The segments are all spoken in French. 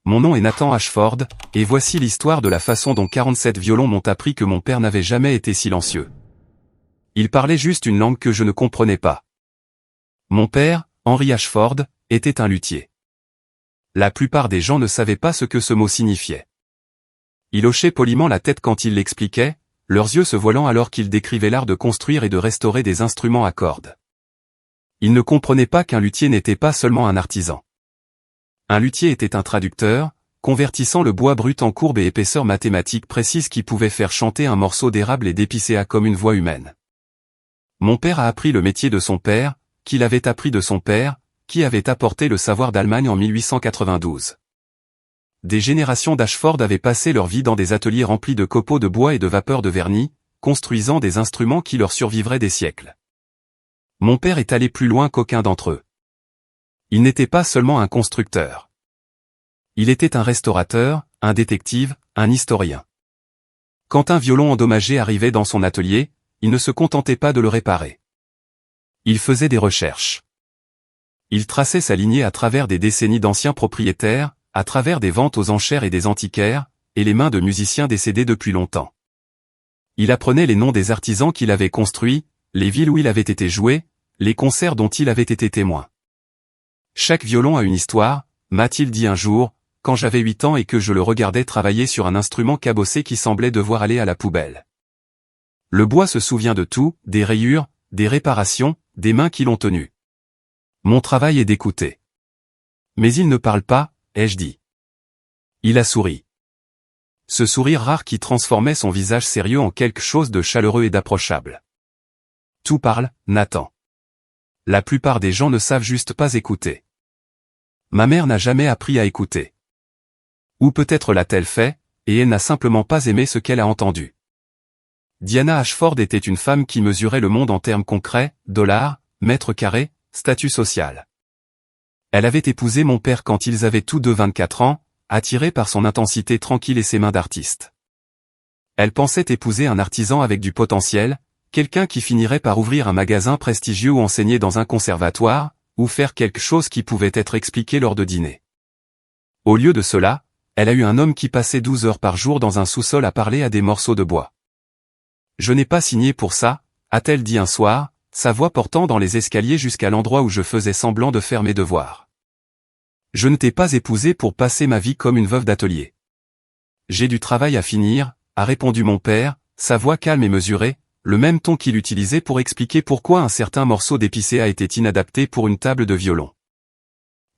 Mon nom est Nathan Ashford, et voici l'histoire de la façon dont 47 violons m'ont appris que mon père n'avait jamais été silencieux. Il parlait juste une langue que je ne comprenais pas. Mon père, Henry Ashford, était un luthier. La plupart des gens ne savaient pas ce que ce mot signifiait. Il hochait poliment la tête quand il l'expliquait, leurs yeux se voilant alors qu'il décrivait l'art de construire et de restaurer des instruments à cordes. Il ne comprenait pas qu'un luthier n'était pas seulement un artisan. Un luthier était un traducteur, convertissant le bois brut en courbes et épaisseurs mathématiques précises qui pouvaient faire chanter un morceau d'érable et d'épicéa comme une voix humaine. Mon père a appris le métier de son père, qu'il avait appris de son père, qui avait apporté le savoir d'Allemagne en 1892. Des générations d'Ashford avaient passé leur vie dans des ateliers remplis de copeaux de bois et de vapeur de vernis, construisant des instruments qui leur survivraient des siècles. Mon père est allé plus loin qu'aucun d'entre eux. Il n'était pas seulement un constructeur. Il était un restaurateur, un détective, un historien. Quand un violon endommagé arrivait dans son atelier, il ne se contentait pas de le réparer. Il faisait des recherches. Il traçait sa lignée à travers des décennies d'anciens propriétaires, à travers des ventes aux enchères et des antiquaires, et les mains de musiciens décédés depuis longtemps. Il apprenait les noms des artisans qu'il avait construits, les villes où il avait été joué, les concerts dont il avait été témoin. Chaque violon a une histoire, m'a-t-il dit un jour, quand j'avais 8 ans et que je le regardais travailler sur un instrument cabossé qui semblait devoir aller à la poubelle. Le bois se souvient de tout, des rayures, des réparations, des mains qui l'ont tenu. Mon travail est d'écouter. Mais il ne parle pas, ai-je dit. Il a souri. Ce sourire rare qui transformait son visage sérieux en quelque chose de chaleureux et d'approchable. Tout parle, Nathan. La plupart des gens ne savent juste pas écouter. Ma mère n'a jamais appris à écouter. Ou peut-être l'a-t-elle fait, et elle n'a simplement pas aimé ce qu'elle a entendu. Diana Ashford était une femme qui mesurait le monde en termes concrets, dollars, mètres carrés, statut social. Elle avait épousé mon père quand ils avaient tous deux 24 ans, attirée par son intensité tranquille et ses mains d'artiste. Elle pensait épouser un artisan avec du potentiel, quelqu'un qui finirait par ouvrir un magasin prestigieux ou enseigner dans un conservatoire, ou faire quelque chose qui pouvait être expliqué lors de dîners. Au lieu de cela, elle a eu un homme qui passait 12 heures par jour dans un sous-sol à parler à des morceaux de bois. Je n'ai pas signé pour ça, a-t-elle dit un soir, sa voix portant dans les escaliers jusqu'à l'endroit où je faisais semblant de faire mes devoirs. Je ne t'ai pas épousé pour passer ma vie comme une veuve d'atelier. J'ai du travail à finir, a répondu mon père, sa voix calme et mesurée, le même ton qu'il utilisait pour expliquer pourquoi un certain morceau d'épicéa était inadapté pour une table de violon.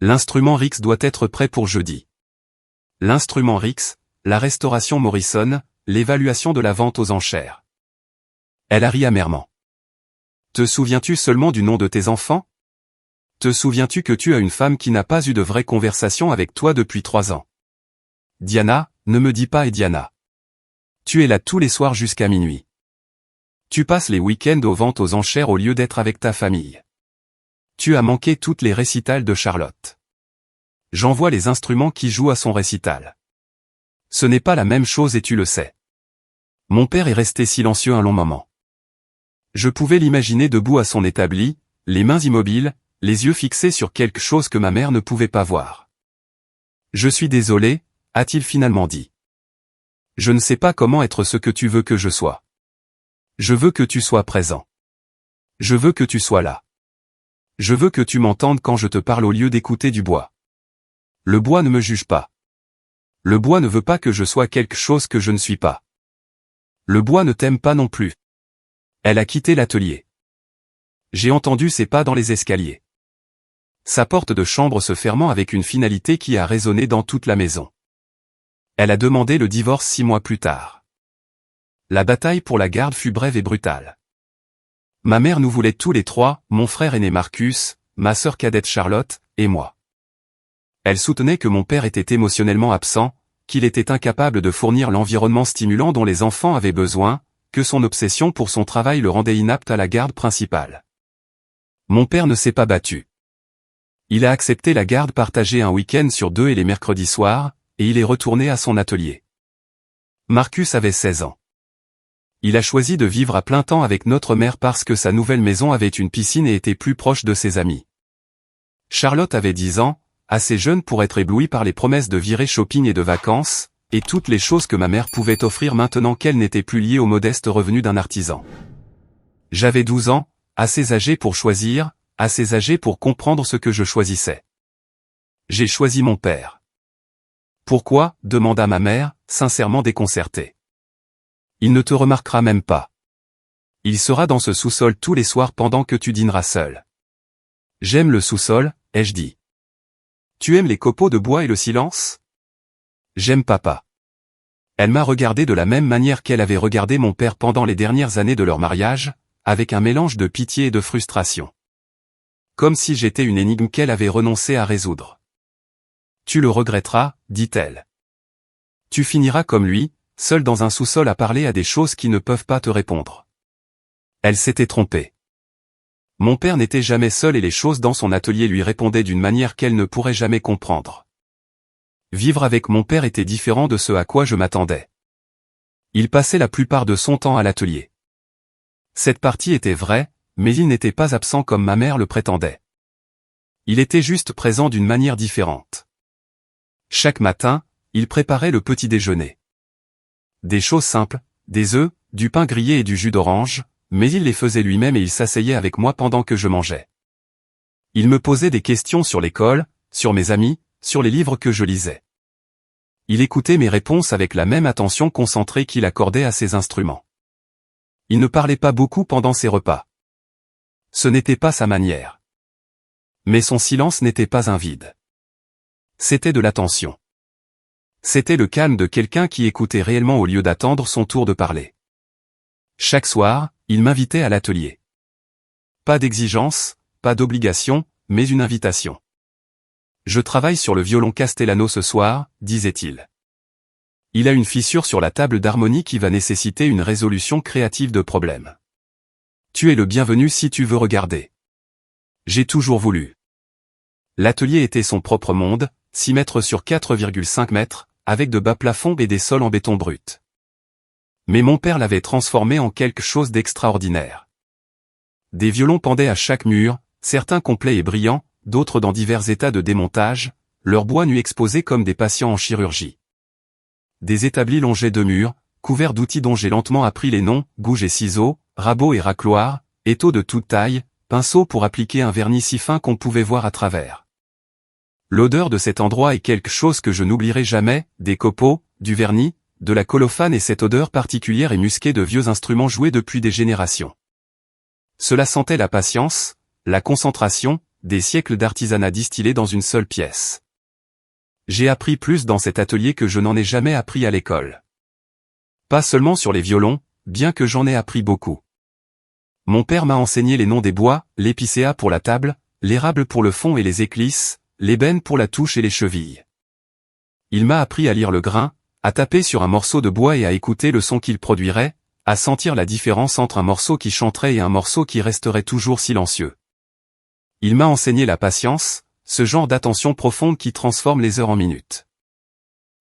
L'instrument Rix doit être prêt pour jeudi. L'instrument Rix, la restauration Morrison, l'évaluation de la vente aux enchères. Elle a ri amèrement. Te souviens-tu seulement du nom de tes enfants? Te souviens-tu que tu as une femme qui n'a pas eu de vraie conversation avec toi depuis 3 ans? Diana, ne me dis pas et Diana. Tu es là tous les soirs jusqu'à minuit. Tu passes les week-ends aux ventes aux enchères au lieu d'être avec ta famille. Tu as manqué toutes les récitals de Charlotte. J'envoie les instruments qui jouent à son récital. Ce n'est pas la même chose et tu le sais. Mon père est resté silencieux un long moment. Je pouvais l'imaginer debout à son établi, les mains immobiles, les yeux fixés sur quelque chose que ma mère ne pouvait pas voir. Je suis désolé, a-t-il finalement dit. Je ne sais pas comment être ce que tu veux que je sois. Je veux que tu sois présent. Je veux que tu sois là. Je veux que tu m'entendes quand je te parle au lieu d'écouter du bois. Le bois ne me juge pas. Le bois ne veut pas que je sois quelque chose que je ne suis pas. Le bois ne t'aime pas non plus. Elle a quitté l'atelier. J'ai entendu ses pas dans les escaliers. Sa porte de chambre se fermant avec une finalité qui a résonné dans toute la maison. Elle a demandé le divorce 6 mois plus tard. La bataille pour la garde fut brève et brutale. Ma mère nous voulait tous les 3, mon frère aîné Marcus, ma sœur cadette Charlotte, et moi. Elle soutenait que mon père était émotionnellement absent, qu'il était incapable de fournir l'environnement stimulant dont les enfants avaient besoin, que son obsession pour son travail le rendait inapte à la garde principale. Mon père ne s'est pas battu. Il a accepté la garde partagée un week-end sur 2 et les mercredis soirs, et il est retourné à son atelier. Marcus avait 16 ans. Il a choisi de vivre à plein temps avec notre mère parce que sa nouvelle maison avait une piscine et était plus proche de ses amis. Charlotte avait 10 ans, assez jeune pour être ébloui par les promesses de virées shopping et de vacances, et toutes les choses que ma mère pouvait offrir maintenant qu'elle n'était plus liée aux modestes revenus d'un artisan. J'avais 12 ans, assez âgé pour choisir, assez âgé pour comprendre ce que je choisissais. J'ai choisi mon père. Pourquoi ? Demanda ma mère, sincèrement déconcertée. Il ne te remarquera même pas. Il sera dans ce sous-sol tous les soirs pendant que tu dîneras seul. J'aime le sous-sol, ai-je dit. Tu aimes les copeaux de bois et le silence ? J'aime papa. Elle m'a regardé de la même manière qu'elle avait regardé mon père pendant les dernières années de leur mariage, avec un mélange de pitié et de frustration. Comme si j'étais une énigme qu'elle avait renoncé à résoudre. Tu le regretteras, dit-elle. Tu finiras comme lui, seul dans un sous-sol à parler à des choses qui ne peuvent pas te répondre. Elle s'était trompée. Mon père n'était jamais seul et les choses dans son atelier lui répondaient d'une manière qu'elle ne pourrait jamais comprendre. Vivre avec mon père était différent de ce à quoi je m'attendais. Il passait la plupart de son temps à l'atelier. Cette partie était vraie, mais il n'était pas absent comme ma mère le prétendait. Il était juste présent d'une manière différente. Chaque matin, il préparait le petit déjeuner. Des choses simples, des œufs, du pain grillé et du jus d'orange, mais il les faisait lui-même et il s'asseyait avec moi pendant que je mangeais. Il me posait des questions sur l'école, sur mes amis, sur les livres que je lisais. Il écoutait mes réponses avec la même attention concentrée qu'il accordait à ses instruments. Il ne parlait pas beaucoup pendant ses repas. Ce n'était pas sa manière. Mais son silence n'était pas un vide. C'était de l'attention. C'était le calme de quelqu'un qui écoutait réellement au lieu d'attendre son tour de parler. Chaque soir, il m'invitait à l'atelier. Pas d'exigence, pas d'obligation, mais une invitation. Je travaille sur le violon Castellano ce soir, disait-il. Il a une fissure sur la table d'harmonie qui va nécessiter une résolution créative de problèmes. Tu es le bienvenu si tu veux regarder. J'ai toujours voulu. L'atelier était son propre monde, 6 mètres sur 4,5 mètres, avec de bas plafonds et des sols en béton brut. Mais mon père l'avait transformé en quelque chose d'extraordinaire. Des violons pendaient à chaque mur, certains complets et brillants, d'autres dans divers états de démontage, leur bois nu exposé comme des patients en chirurgie. Des établis longeaient deux murs, couverts d'outils dont j'ai lentement appris les noms, gouges et ciseaux, rabots et racloirs, étaux de toute taille, pinceaux pour appliquer un vernis si fin qu'on pouvait voir à travers. L'odeur de cet endroit est quelque chose que je n'oublierai jamais, des copeaux, du vernis, de la colophane et cette odeur particulière et musquée de vieux instruments joués depuis des générations. Cela sentait la patience, la concentration, des siècles d'artisanat distillés dans une seule pièce. J'ai appris plus dans cet atelier que je n'en ai jamais appris à l'école. Pas seulement sur les violons, bien que j'en ai appris beaucoup. Mon père m'a enseigné les noms des bois, l'épicéa pour la table, l'érable pour le fond et les éclisses, l'ébène pour la touche et les chevilles. Il m'a appris à lire le grain, à taper sur un morceau de bois et à écouter le son qu'il produirait, à sentir la différence entre un morceau qui chanterait et un morceau qui resterait toujours silencieux. Il m'a enseigné la patience, ce genre d'attention profonde qui transforme les heures en minutes.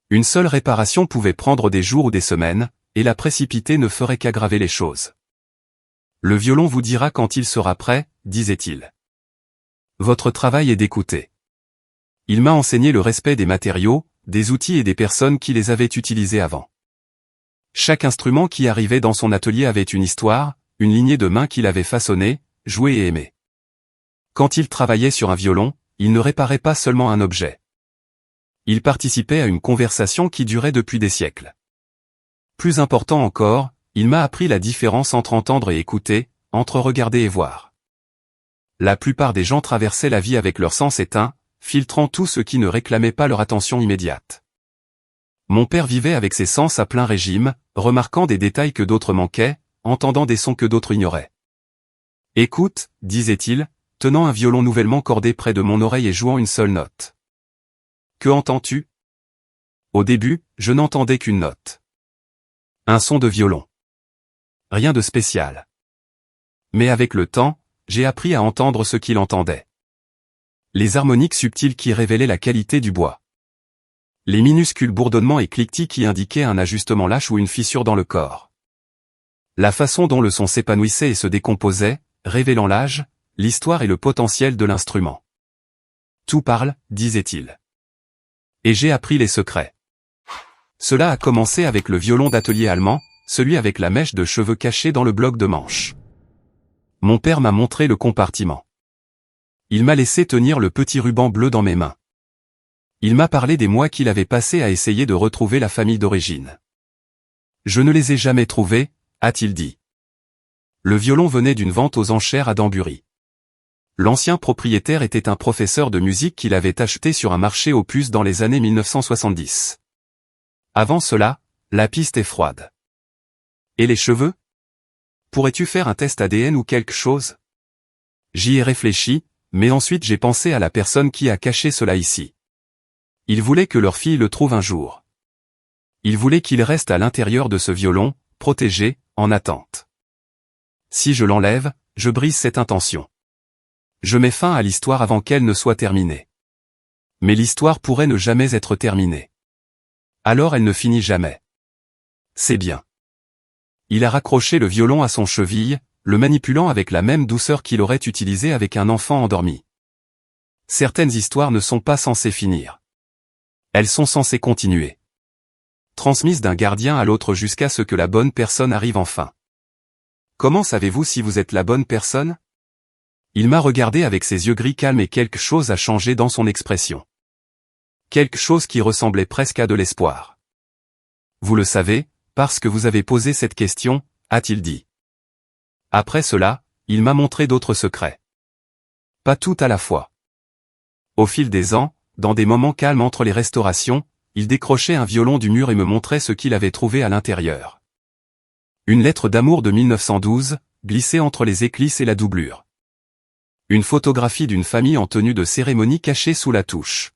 Une seule réparation pouvait prendre des jours ou des semaines, et la précipiter ne ferait qu'aggraver les choses. Le violon vous dira quand il sera prêt, disait-il. Votre travail est d'écouter. Il m'a enseigné le respect des matériaux, des outils et des personnes qui les avaient utilisés avant. Chaque instrument qui arrivait dans son atelier avait une histoire, une lignée de mains qu'il avait façonnée, jouée et aimée. Quand il travaillait sur un violon, il ne réparait pas seulement un objet. Il participait à une conversation qui durait depuis des siècles. Plus important encore, il m'a appris la différence entre entendre et écouter, entre regarder et voir. La plupart des gens traversaient la vie avec leur sens éteint, filtrant tout ce qui ne réclamait pas leur attention immédiate. Mon père vivait avec ses sens à plein régime, remarquant des détails que d'autres manquaient, entendant des sons que d'autres ignoraient. « Écoute », disait-il, tenant un violon nouvellement cordé près de mon oreille et jouant une seule note. « Que entends-tu » Au début, je n'entendais qu'une note. Un son de violon. Rien de spécial. Mais avec le temps, j'ai appris à entendre ce qu'il entendait. Les harmoniques subtiles qui révélaient la qualité du bois. Les minuscules bourdonnements et cliquetis qui indiquaient un ajustement lâche ou une fissure dans le corps. La façon dont le son s'épanouissait et se décomposait, révélant l'âge, l'histoire et le potentiel de l'instrument. Tout parle, disait-il. Et j'ai appris les secrets. Cela a commencé avec le violon d'atelier allemand, celui avec la mèche de cheveux cachée dans le bloc de manche. Mon père m'a montré le compartiment. Il m'a laissé tenir le petit ruban bleu dans mes mains. Il m'a parlé des mois qu'il avait passés à essayer de retrouver la famille d'origine. Je ne les ai jamais trouvés, a-t-il dit. Le violon venait d'une vente aux enchères à Danbury. L'ancien propriétaire était un professeur de musique qu'il avait acheté sur un marché aux puces dans les années 1970. Avant cela, la piste est froide. Et les cheveux? Pourrais-tu faire un test ADN ou quelque chose? J'y ai réfléchi, mais ensuite j'ai pensé à la personne qui a caché cela ici. Il voulait que leur fille le trouve un jour. Il voulait qu'il reste à l'intérieur de ce violon, protégé, en attente. Si je l'enlève, je brise cette intention. Je mets fin à l'histoire avant qu'elle ne soit terminée. Mais l'histoire pourrait ne jamais être terminée. Alors elle ne finit jamais. C'est bien. Il a raccroché le violon à son cheville, le manipulant avec la même douceur qu'il aurait utilisée avec un enfant endormi. Certaines histoires ne sont pas censées finir. Elles sont censées continuer. Transmises d'un gardien à l'autre jusqu'à ce que la bonne personne arrive enfin. Comment savez-vous si vous êtes la bonne personne? Il m'a regardé avec ses yeux gris calmes et quelque chose a changé dans son expression. Quelque chose qui ressemblait presque à de l'espoir. Vous le savez, parce que vous avez posé cette question, a-t-il dit. Après cela, il m'a montré d'autres secrets. Pas tout à la fois. Au fil des ans, dans des moments calmes entre les restaurations, il décrochait un violon du mur et me montrait ce qu'il avait trouvé à l'intérieur. Une lettre d'amour de 1912, glissée entre les éclisses et la doublure. Une photographie d'une famille en tenue de cérémonie cachée sous la touche.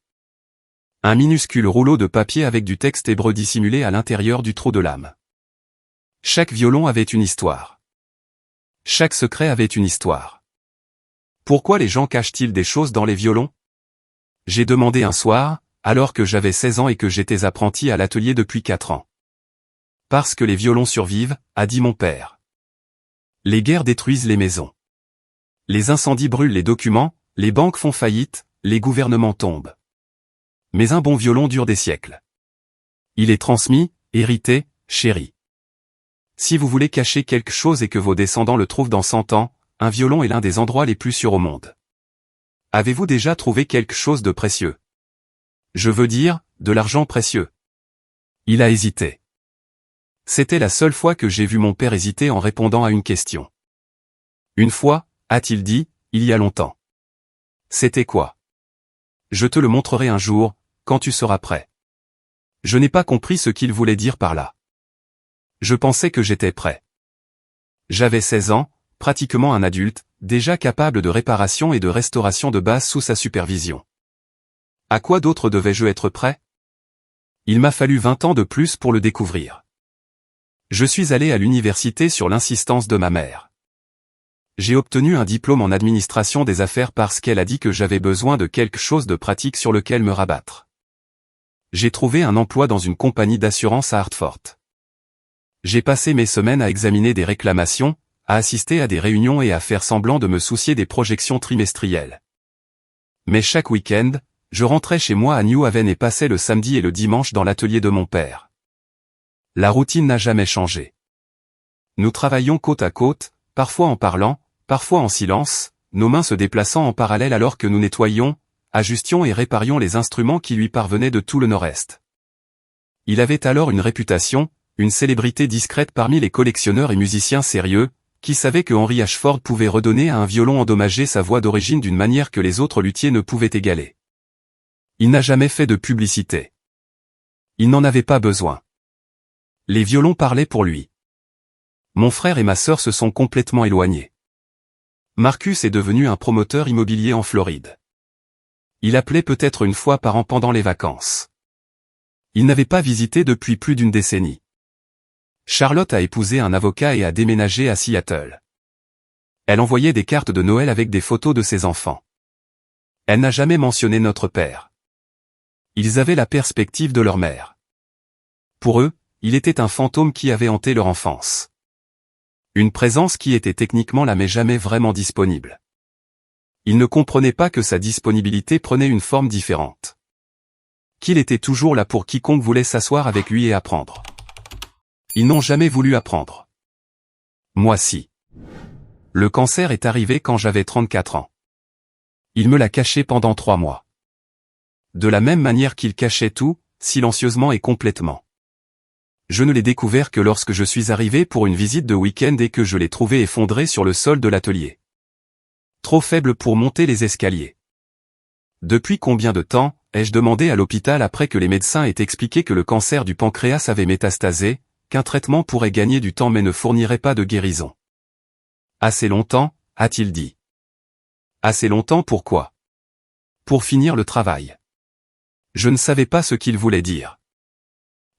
Un minuscule rouleau de papier avec du texte hébreu dissimulé à l'intérieur du trou de lame. Chaque violon avait une histoire. Chaque secret avait une histoire. Pourquoi les gens cachent-ils des choses dans les violons? J'ai demandé un soir, alors que j'avais 16 ans et que j'étais apprenti à l'atelier depuis 4 ans. Parce que les violons survivent, a dit mon père. Les guerres détruisent les maisons. Les incendies brûlent les documents, les banques font faillite, les gouvernements tombent. Mais un bon violon dure des siècles. Il est transmis, hérité, chéri. Si vous voulez cacher quelque chose et que vos descendants le trouvent dans 100 ans, un violon est l'un des endroits les plus sûrs au monde. Avez-vous déjà trouvé quelque chose de précieux? Je veux dire, de l'argent précieux. Il a hésité. C'était la seule fois que j'ai vu mon père hésiter en répondant à une question. Une fois, a-t-il dit, il y a longtemps. C'était quoi? Je te le montrerai un jour, quand tu seras prêt. Je n'ai pas compris ce qu'il voulait dire par là. Je pensais que j'étais prêt. J'avais 16 ans, pratiquement un adulte, déjà capable de réparation et de restauration de base sous sa supervision. À quoi d'autre devais-je être prêt? Il m'a fallu 20 ans de plus pour le découvrir. Je suis allé à l'université sur l'insistance de ma mère. J'ai obtenu un diplôme en administration des affaires parce qu'elle a dit que j'avais besoin de quelque chose de pratique sur lequel me rabattre. J'ai trouvé un emploi dans une compagnie d'assurance à Hartford. J'ai passé mes semaines à examiner des réclamations, à assister à des réunions et à faire semblant de me soucier des projections trimestrielles. Mais chaque week-end, je rentrais chez moi à New Haven et passais le samedi et le dimanche dans l'atelier de mon père. La routine n'a jamais changé. Nous travaillions côte à côte, parfois en parlant, parfois en silence, nos mains se déplaçant en parallèle alors que nous nettoyions, ajustions et réparions les instruments qui lui parvenaient de tout le Nord-Est. Il avait alors une réputation, une célébrité discrète parmi les collectionneurs et musiciens sérieux, qui savaient que Henry Ashford pouvait redonner à un violon endommagé sa voix d'origine d'une manière que les autres luthiers ne pouvaient égaler. Il n'a jamais fait de publicité. Il n'en avait pas besoin. Les violons parlaient pour lui. Mon frère et ma sœur se sont complètement éloignés. Marcus est devenu un promoteur immobilier en Floride. Il appelait peut-être une fois par an pendant les vacances. Il n'avait pas visité depuis plus d'une décennie. Charlotte a épousé un avocat et a déménagé à Seattle. Elle envoyait des cartes de Noël avec des photos de ses enfants. Elle n'a jamais mentionné notre père. Ils avaient la perspective de leur mère. Pour eux, il était un fantôme qui avait hanté leur enfance. Une présence qui était techniquement là mais jamais vraiment disponible. Il ne comprenait pas que sa disponibilité prenait une forme différente. Qu'il était toujours là pour quiconque voulait s'asseoir avec lui et apprendre. Ils n'ont jamais voulu apprendre. Moi si. Le cancer est arrivé quand j'avais 34 ans. Il me l'a caché pendant 3 mois. De la même manière qu'il cachait tout, silencieusement et complètement. Je ne l'ai découvert que lorsque je suis arrivé pour une visite de week-end et que je l'ai trouvé effondré sur le sol de l'atelier. Trop faible pour monter les escaliers. Depuis combien de temps, ai-je demandé à l'hôpital après que les médecins aient expliqué que le cancer du pancréas avait métastasé, qu'un traitement pourrait gagner du temps mais ne fournirait pas de guérison. Assez longtemps, a-t-il dit. Assez longtemps pourquoi? Pour finir le travail. Je ne savais pas ce qu'il voulait dire.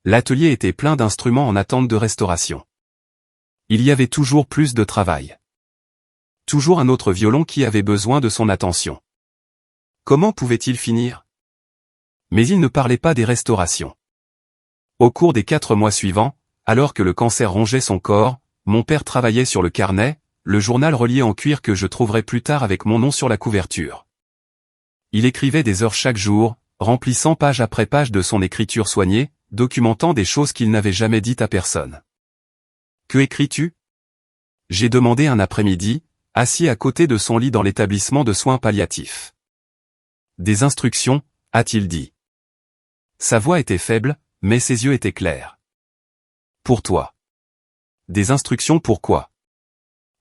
L'atelier était plein d'instruments en attente de restauration. Il y avait toujours plus de travail. Toujours un autre violon qui avait besoin de son attention. Comment pouvait-il finir? Mais il ne parlait pas des restaurations. Au cours des 4 mois suivants, alors que le cancer rongeait son corps, mon père travaillait sur le carnet, le journal relié en cuir que je trouverai plus tard avec mon nom sur la couverture. Il écrivait des heures chaque jour, remplissant page après page de son écriture soignée, documentant des choses qu'il n'avait jamais dites à personne. Que écris-tu? J'ai demandé un après-midi, assis à côté de son lit dans l'établissement de soins palliatifs. Des instructions, a-t-il dit. Sa voix était faible, mais ses yeux étaient clairs. Pour toi. Des instructions pourquoi?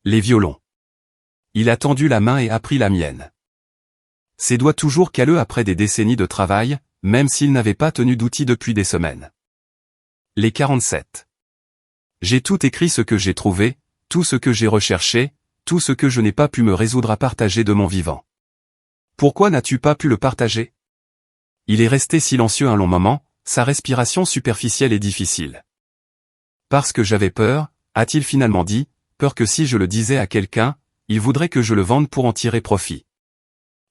Les violons. Il a tendu la main et a pris la mienne. Ses doigts toujours calleux après des décennies de travail, même s'il n'avait pas tenu d'outils depuis des semaines. Les 47. J'ai tout écrit ce que j'ai trouvé, tout ce que j'ai recherché, tout ce que je n'ai pas pu me résoudre à partager de mon vivant. Pourquoi n'as-tu pas pu le partager? Il est resté silencieux un long moment, sa respiration superficielle et difficile. Parce que j'avais peur, a-t-il finalement dit, peur que si je le disais à quelqu'un, il voudrait que je le vende pour en tirer profit.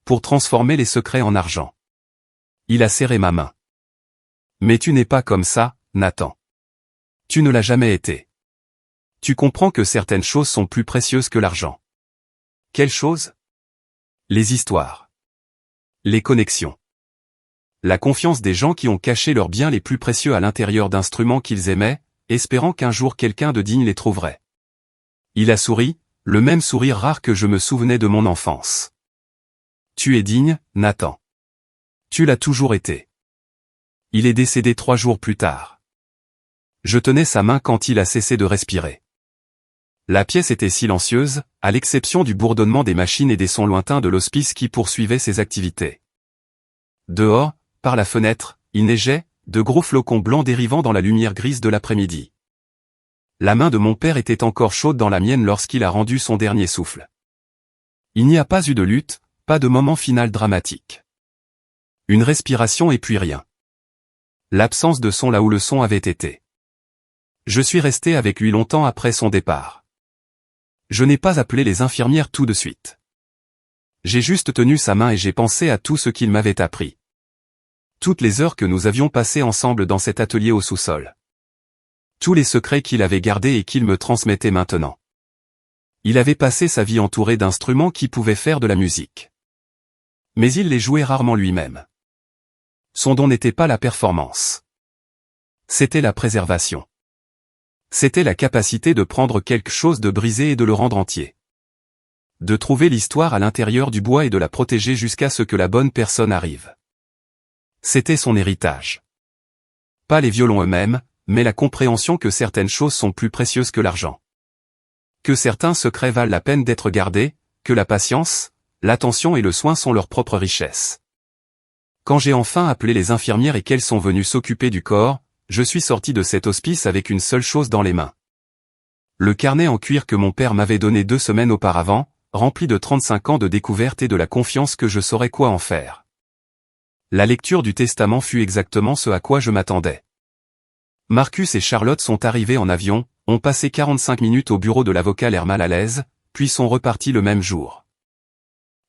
Pour transformer les secrets en argent. Il a serré ma main. Mais tu n'es pas comme ça, Nathan. Tu ne l'as jamais été. Tu comprends que certaines choses sont plus précieuses que l'argent. Quelles choses? Les histoires. Les connexions. La confiance des gens qui ont caché leurs biens les plus précieux à l'intérieur d'instruments qu'ils aimaient, espérant qu'un jour quelqu'un de digne les trouverait. Il a souri, le même sourire rare que je me souvenais de mon enfance. Tu es digne, Nathan. Tu l'as toujours été. Il est décédé 3 jours plus tard. Je tenais sa main quand il a cessé de respirer. La pièce était silencieuse, à l'exception du bourdonnement des machines et des sons lointains de l'hospice qui poursuivait ses activités. Dehors, par la fenêtre, il neigeait, de gros flocons blancs dérivant dans la lumière grise de l'après-midi. La main de mon père était encore chaude dans la mienne lorsqu'il a rendu son dernier souffle. Il n'y a pas eu de lutte, pas de moment final dramatique. Une respiration et puis rien. L'absence de son là où le son avait été. Je suis resté avec lui longtemps après son départ. Je n'ai pas appelé les infirmières tout de suite. J'ai juste tenu sa main et j'ai pensé à tout ce qu'il m'avait appris. Toutes les heures que nous avions passées ensemble dans cet atelier au sous-sol. Tous les secrets qu'il avait gardés et qu'il me transmettait maintenant. Il avait passé sa vie entouré d'instruments qui pouvaient faire de la musique. Mais il les jouait rarement lui-même. Son don n'était pas la performance. C'était la préservation. C'était la capacité de prendre quelque chose de brisé et de le rendre entier. De trouver l'histoire à l'intérieur du bois et de la protéger jusqu'à ce que la bonne personne arrive. C'était son héritage. Pas les violons eux-mêmes, mais la compréhension que certaines choses sont plus précieuses que l'argent. Que certains secrets valent la peine d'être gardés, que la patience, l'attention et le soin sont leur propre richesse. Quand j'ai enfin appelé les infirmières et qu'elles sont venues s'occuper du corps, je suis sorti de cet hospice avec une seule chose dans les mains. Le carnet en cuir que mon père m'avait donné 2 semaines auparavant, rempli de 35 ans de découvertes et de la confiance que je saurais quoi en faire. La lecture du testament fut exactement ce à quoi je m'attendais. Marcus et Charlotte sont arrivés en avion, ont passé 45 minutes au bureau de l'avocat l'air mal à l'aise, puis sont repartis le même jour.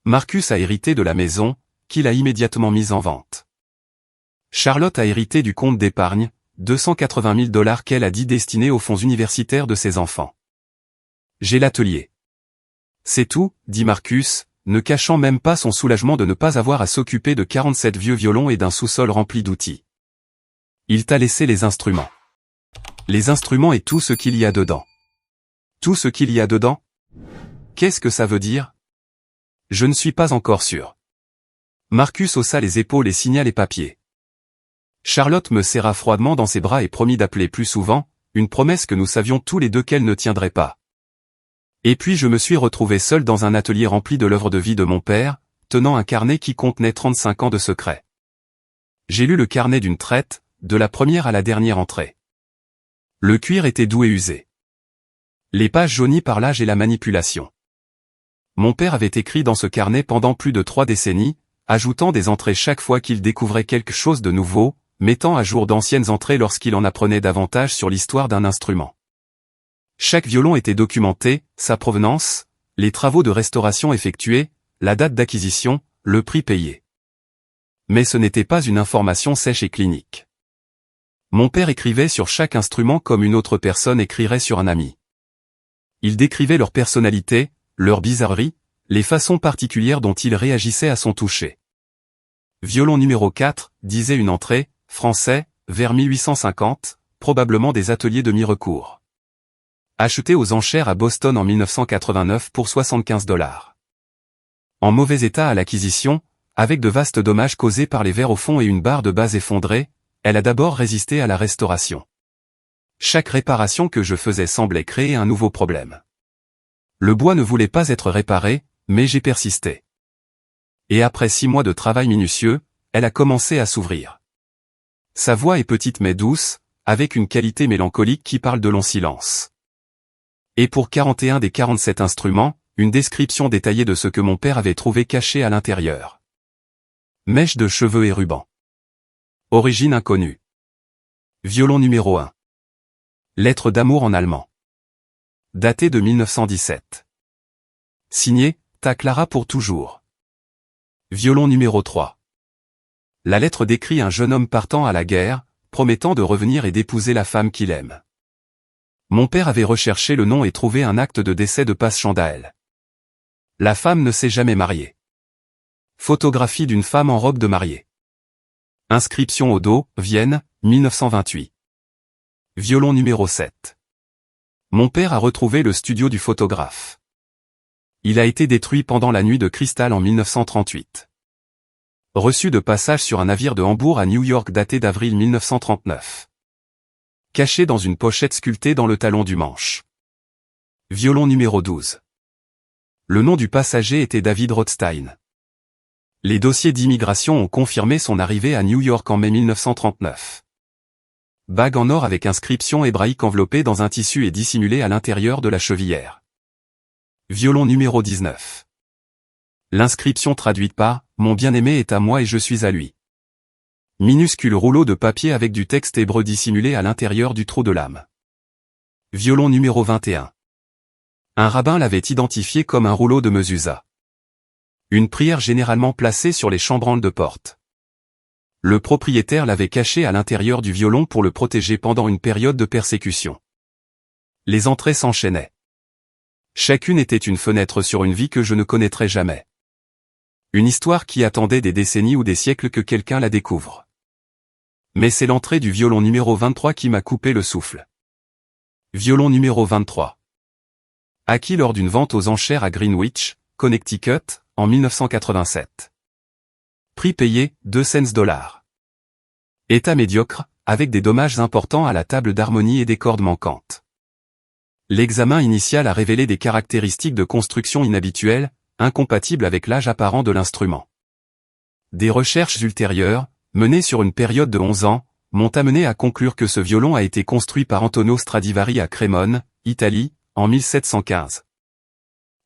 Marcus a hérité de la maison, qu'il a immédiatement mise en vente. Charlotte a hérité du compte d'épargne, 280 000 $ qu'elle a dit destiné aux fonds universitaires de ses enfants. J'ai l'atelier. C'est tout, dit Marcus, ne cachant même pas son soulagement de ne pas avoir à s'occuper de 47 vieux violons et d'un sous-sol rempli d'outils. Il t'a laissé les instruments. Les instruments et tout ce qu'il y a dedans. Tout ce qu'il y a dedans? Qu'est-ce que ça veut dire? Je ne suis pas encore sûr. Marcus haussa les épaules et signa les papiers. Charlotte me serra froidement dans ses bras et promit d'appeler plus souvent, une promesse que nous savions tous les deux qu'elle ne tiendrait pas. Et puis je me suis retrouvé seul dans un atelier rempli de l'œuvre de vie de mon père, tenant un carnet qui contenait 35 ans de secrets. J'ai lu le carnet d'une traite, de la première à la dernière entrée. Le cuir était doux et usé. Les pages jaunies par l'âge et la manipulation. Mon père avait écrit dans ce carnet pendant plus de 3 décennies, ajoutant des entrées chaque fois qu'il découvrait quelque chose de nouveau, mettant à jour d'anciennes entrées lorsqu'il en apprenait davantage sur l'histoire d'un instrument. Chaque violon était documenté, sa provenance, les travaux de restauration effectués, la date d'acquisition, le prix payé. Mais ce n'était pas une information sèche et clinique. Mon père écrivait sur chaque instrument comme une autre personne écrirait sur un ami. Il décrivait leur personnalité, leur bizarrerie, les façons particulières dont ils réagissaient à son toucher. Violon numéro 4, disait une entrée, français, vers 1850, probablement des ateliers de mi-recours. Acheté aux enchères à Boston en 1989 pour $75. En mauvais état à l'acquisition, avec de vastes dommages causés par les vers au fond et une barre de base effondrée, elle a d'abord résisté à la restauration. Chaque réparation que je faisais semblait créer un nouveau problème. Le bois ne voulait pas être réparé, mais j'ai persisté. Et après 6 mois de travail minutieux, elle a commencé à s'ouvrir. Sa voix est petite mais douce, avec une qualité mélancolique qui parle de long silence. Et pour 41 des 47 instruments, une description détaillée de ce que mon père avait trouvé caché à l'intérieur. Mèches de cheveux et rubans. Origine inconnue. Violon numéro 1. Lettre d'amour en allemand. Daté de 1917. Signé, ta Clara pour toujours. Violon numéro 3. La lettre décrit un jeune homme partant à la guerre, promettant de revenir et d'épouser la femme qu'il aime. Mon père avait recherché le nom et trouvé un acte de décès de Passe-Chandaël. La femme ne s'est jamais mariée. Photographie d'une femme en robe de mariée. Inscription au dos, Vienne, 1928. Violon numéro 7. Mon père a retrouvé le studio du photographe. Il a été détruit pendant la nuit de cristal en 1938. Reçu de passage sur un navire de Hambourg à New York daté d'avril 1939. Caché dans une pochette sculptée dans le talon du manche. Violon numéro 12. Le nom du passager était David Rothstein. Les dossiers d'immigration ont confirmé son arrivée à New York en mai 1939. Bague en or avec inscription hébraïque enveloppée dans un tissu et dissimulée à l'intérieur de la chevillère. Violon numéro 19. L'inscription traduite par « Mon bien-aimé est à moi et je suis à lui ». Minuscule rouleau de papier avec du texte hébreu dissimulé à l'intérieur du trou de lame. Violon numéro 21. Un rabbin l'avait identifié comme un rouleau de mezuzah. Une prière généralement placée sur les chambranles de porte. Le propriétaire l'avait caché à l'intérieur du violon pour le protéger pendant une période de persécution. Les entrées s'enchaînaient. Chacune était une fenêtre sur une vie que je ne connaîtrai jamais. Une histoire qui attendait des décennies ou des siècles que quelqu'un la découvre. Mais c'est l'entrée du violon numéro 23 qui m'a coupé le souffle. Violon numéro 23. Acquis lors d'une vente aux enchères à Greenwich, Connecticut, en 1987. Prix payé, 2 cents. État médiocre, avec des dommages importants à la table d'harmonie et des cordes manquantes. L'examen initial a révélé des caractéristiques de construction inhabituelles, incompatibles avec l'âge apparent de l'instrument. Des recherches ultérieures, menées sur une période de 11 ans, m'ont amené à conclure que ce violon a été construit par Antonio Stradivari à Crémone, Italie, en 1715.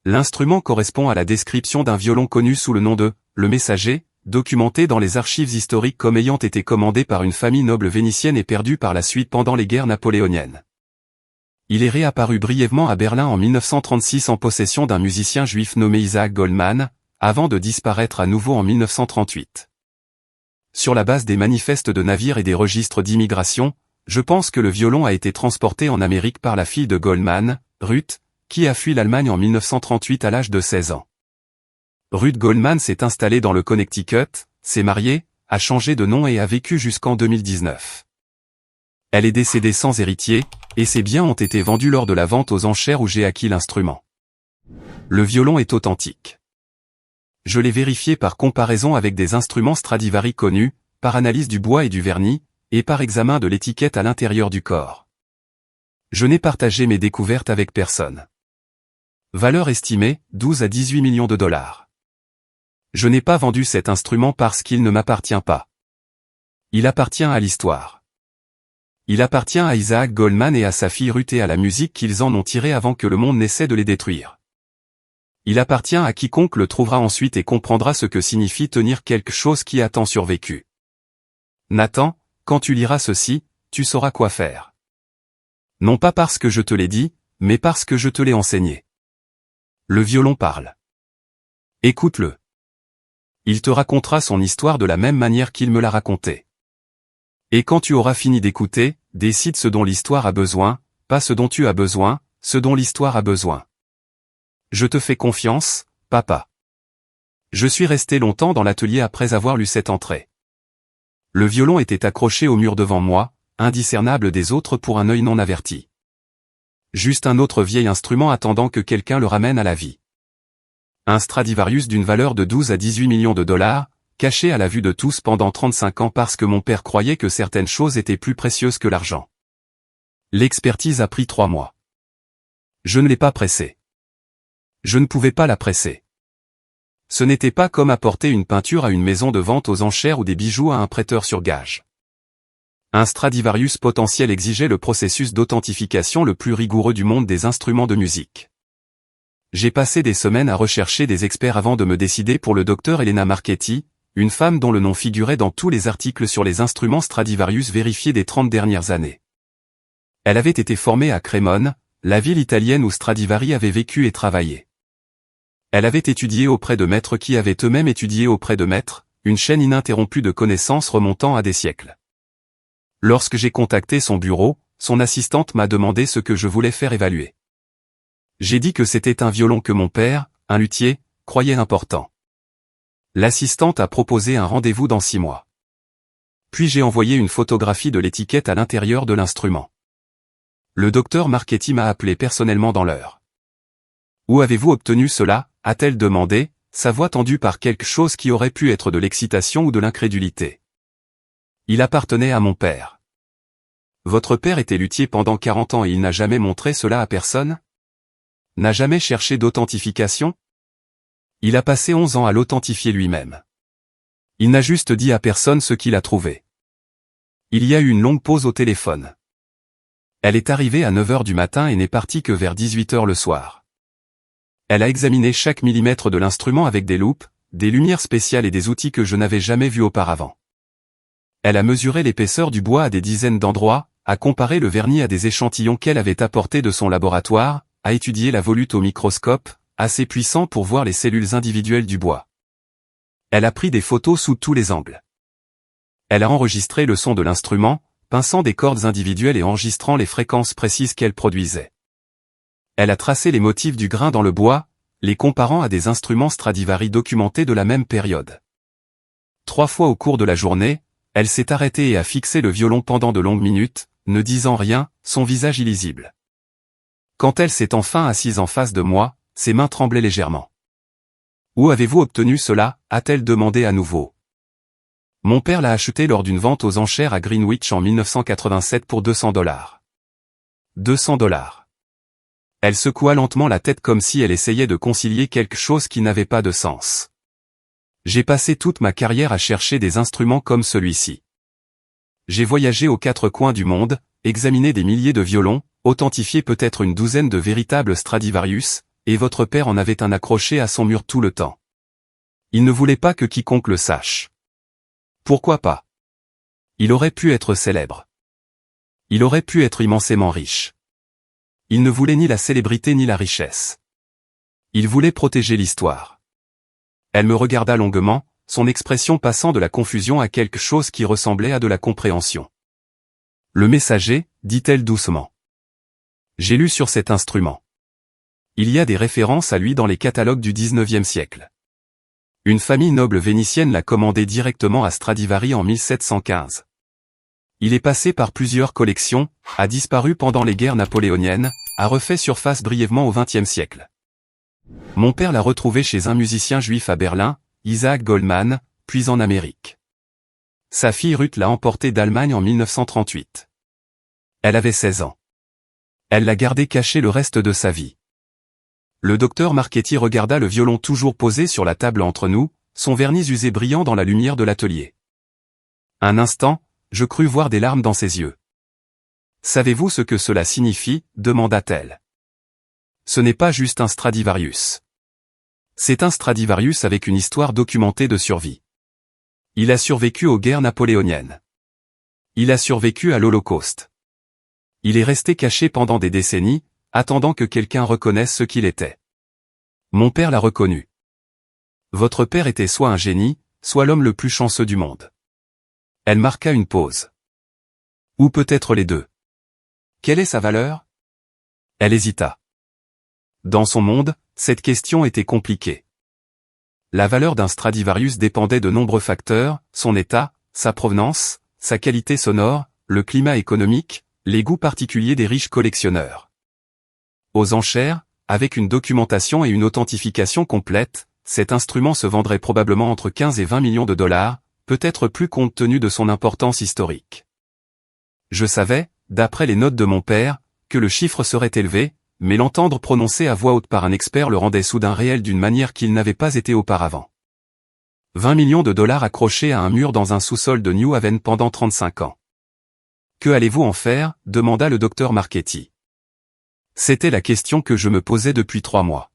L'instrument correspond à la description d'un violon connu sous le nom de « Le Messager », documenté dans les archives historiques comme ayant été commandé par une famille noble vénitienne et perdu par la suite pendant les guerres napoléoniennes. Il est réapparu brièvement à Berlin en 1936 en possession d'un musicien juif nommé Isaac Goldman, avant de disparaître à nouveau en 1938. Sur la base des manifestes de navires et des registres d'immigration, je pense que le violon a été transporté en Amérique par la fille de Goldman, Ruth, qui a fui l'Allemagne en 1938 à l'âge de 16 ans. Ruth Goldman s'est installée dans le Connecticut, s'est mariée, a changé de nom et a vécu jusqu'en 2019. Elle est décédée sans héritier, et ses biens ont été vendus lors de la vente aux enchères où j'ai acquis l'instrument. Le violon est authentique. Je l'ai vérifié par comparaison avec des instruments Stradivari connus, par analyse du bois et du vernis, et par examen de l'étiquette à l'intérieur du corps. Je n'ai partagé mes découvertes avec personne. Valeur estimée, 12 à 18 millions de dollars. Je n'ai pas vendu cet instrument parce qu'il ne m'appartient pas. Il appartient à l'histoire. Il appartient à Isaac Goldman et à sa fille Ruth et à la musique qu'ils en ont tirée avant que le monde n'essaie de les détruire. Il appartient à quiconque le trouvera ensuite et comprendra ce que signifie tenir quelque chose qui a tant survécu. Nathan, quand tu liras ceci, tu sauras quoi faire. Non pas parce que je te l'ai dit, mais parce que je te l'ai enseigné. Le violon parle. Écoute-le. Il te racontera son histoire de la même manière qu'il me l'a racontée. Et quand tu auras fini d'écouter, décide ce dont l'histoire a besoin, pas ce dont tu as besoin, ce dont l'histoire a besoin. Je te fais confiance, papa. Je suis resté longtemps dans l'atelier après avoir lu cette entrée. Le violon était accroché au mur devant moi, indiscernable des autres pour un œil non averti. Juste un autre vieil instrument attendant que quelqu'un le ramène à la vie. Un Stradivarius d'une valeur de 12 à 18 millions de dollars, caché à la vue de tous pendant 35 ans parce que mon père croyait que certaines choses étaient plus précieuses que l'argent. L'expertise a pris 3 mois. Je ne l'ai pas pressé. Je ne pouvais pas la presser. Ce n'était pas comme apporter une peinture à une maison de vente aux enchères ou des bijoux à un prêteur sur gage. Un Stradivarius potentiel exigeait le processus d'authentification le plus rigoureux du monde des instruments de musique. J'ai passé des semaines à rechercher des experts avant de me décider pour le docteur Elena Marchetti, une femme dont le nom figurait dans tous les articles sur les instruments Stradivarius vérifiés des 30 dernières années. Elle avait été formée à Crémone, la ville italienne où Stradivari avait vécu et travaillé. Elle avait étudié auprès de maîtres qui avaient eux-mêmes étudié auprès de maîtres, une chaîne ininterrompue de connaissances remontant à des siècles. Lorsque j'ai contacté son bureau, son assistante m'a demandé ce que je voulais faire évaluer. J'ai dit que c'était un violon que mon père, un luthier, croyait important. L'assistante a proposé un rendez-vous dans 6 mois. Puis j'ai envoyé une photographie de l'étiquette à l'intérieur de l'instrument. Le docteur Marchetti m'a appelé personnellement dans l'heure. « Où avez-vous obtenu cela ?» a-t-elle demandé, sa voix tendue par quelque chose qui aurait pu être de l'excitation ou de l'incrédulité. Il appartenait à mon père. Votre père était luthier pendant 40 ans et il n'a jamais montré cela à personne? N'a jamais cherché d'authentification? Il a passé 11 ans à l'authentifier lui-même. Il n'a juste dit à personne ce qu'il a trouvé. Il y a eu une longue pause au téléphone. Elle est arrivée à 9 h du matin et n'est partie que vers 18 h le soir. Elle a examiné chaque millimètre de l'instrument avec des loupes, des lumières spéciales et des outils que je n'avais jamais vus auparavant. Elle a mesuré l'épaisseur du bois à des dizaines d'endroits, a comparé le vernis à des échantillons qu'elle avait apportés de son laboratoire, a étudié la volute au microscope, assez puissant pour voir les cellules individuelles du bois. Elle a pris des photos sous tous les angles. Elle a enregistré le son de l'instrument, pinçant des cordes individuelles et enregistrant les fréquences précises qu'elle produisait. Elle a tracé les motifs du grain dans le bois, les comparant à des instruments Stradivari documentés de la même période. 3 fois au cours de la journée, elle s'est arrêtée et a fixé le violon pendant de longues minutes, ne disant rien, son visage illisible. Quand elle s'est enfin assise en face de moi, ses mains tremblaient légèrement. « Où avez-vous obtenu cela ?» a-t-elle demandé à nouveau. Mon père l'a acheté lors d'une vente aux enchères à Greenwich en 1987 pour $200. 200 $. Elle secoua lentement la tête comme si elle essayait de concilier quelque chose qui n'avait pas de sens. J'ai passé toute ma carrière à chercher des instruments comme celui-ci. J'ai voyagé aux 4 coins du monde, examiné des milliers de violons, authentifié peut-être une douzaine de véritables Stradivarius, et votre père en avait un accroché à son mur tout le temps. Il ne voulait pas que quiconque le sache. Pourquoi pas? Il aurait pu être célèbre. Il aurait pu être immensément riche. Il ne voulait ni la célébrité ni la richesse. Il voulait protéger l'histoire. Elle me regarda longuement, son expression passant de la confusion à quelque chose qui ressemblait à de la compréhension. Le messager, dit-elle doucement. J'ai lu sur cet instrument. Il y a des références à lui dans les catalogues du XIXe siècle. Une famille noble vénitienne l'a commandé directement à Stradivari en 1715. Il est passé par plusieurs collections, a disparu pendant les guerres napoléoniennes, a refait surface brièvement au XXe siècle. Mon père l'a retrouvé chez un musicien juif à Berlin, Isaac Goldman, puis en Amérique. Sa fille Ruth l'a emporté d'Allemagne en 1938. Elle avait 16 ans. Elle l'a gardé caché le reste de sa vie. Le docteur Marchetti regarda le violon toujours posé sur la table entre nous, son vernis usé brillant dans la lumière de l'atelier. Un instant, je crus voir des larmes dans ses yeux. « Savez-vous ce que cela signifie » demanda-t-elle. « Ce n'est pas juste un Stradivarius. C'est un Stradivarius avec une histoire documentée de survie. Il a survécu aux guerres napoléoniennes. Il a survécu à l'Holocauste. Il est resté caché pendant des décennies, attendant que quelqu'un reconnaisse ce qu'il était. Mon père l'a reconnu. Votre père était soit un génie, soit l'homme le plus chanceux du monde. » Elle marqua une pause. Ou peut-être les deux. Quelle est sa valeur? Elle hésita. Dans son monde, cette question était compliquée. La valeur d'un Stradivarius dépendait de nombreux facteurs, son état, sa provenance, sa qualité sonore, le climat économique, les goûts particuliers des riches collectionneurs. Aux enchères, avec une documentation et une authentification complète, cet instrument se vendrait probablement entre 15 et 20 millions de dollars, peut-être plus compte tenu de son importance historique. Je savais, d'après les notes de mon père, que le chiffre serait élevé, mais l'entendre prononcer à voix haute par un expert le rendait soudain réel d'une manière qu'il n'avait pas été auparavant. 20 millions de dollars accrochés à un mur dans un sous-sol de New Haven pendant 35 ans. Que allez-vous en faire? Demanda le docteur Marchetti. C'était la question que je me posais depuis 3 mois.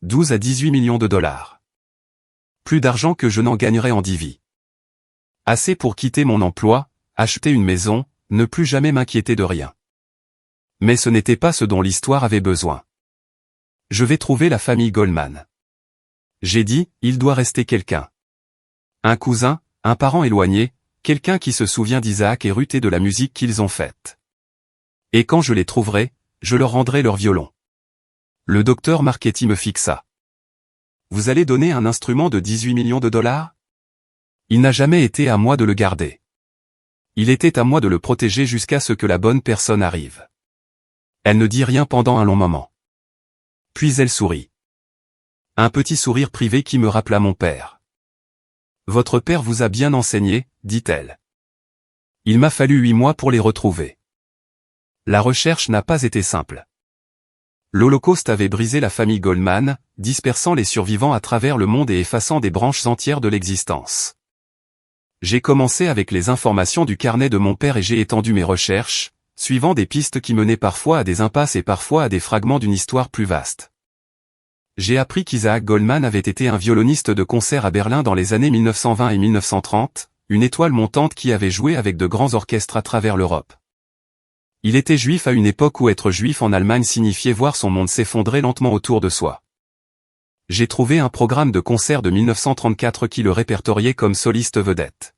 12 à 18 millions de dollars. Plus d'argent que je n'en gagnerais en 10 vies. Assez pour quitter mon emploi, acheter une maison, ne plus jamais m'inquiéter de rien. Mais ce n'était pas ce dont l'histoire avait besoin. Je vais trouver la famille Goldman. J'ai dit, il doit rester quelqu'un. Un cousin, un parent éloigné, quelqu'un qui se souvient d'Isaac et Ruth et de la musique qu'ils ont faite. Et quand je les trouverai, je leur rendrai leur violon. Le docteur Marchetti me fixa. Vous allez donner un instrument de 18 millions de dollars? Il n'a jamais été à moi de le garder. Il était à moi de le protéger jusqu'à ce que la bonne personne arrive. Elle ne dit rien pendant un long moment. Puis elle sourit. Un petit sourire privé qui me rappela mon père. Votre père vous a bien enseigné, dit-elle. Il m'a fallu 8 mois pour les retrouver. La recherche n'a pas été simple. L'Holocauste avait brisé la famille Goldman, dispersant les survivants à travers le monde et effaçant des branches entières de l'existence. J'ai commencé avec les informations du carnet de mon père et j'ai étendu mes recherches, suivant des pistes qui menaient parfois à des impasses et parfois à des fragments d'une histoire plus vaste. J'ai appris qu'Isaac Goldman avait été un violoniste de concert à Berlin dans les années 1920 et 1930, une étoile montante qui avait joué avec de grands orchestres à travers l'Europe. Il était juif à une époque où être juif en Allemagne signifiait voir son monde s'effondrer lentement autour de soi. J'ai trouvé un programme de concert de 1934 qui le répertoriait comme soliste vedette.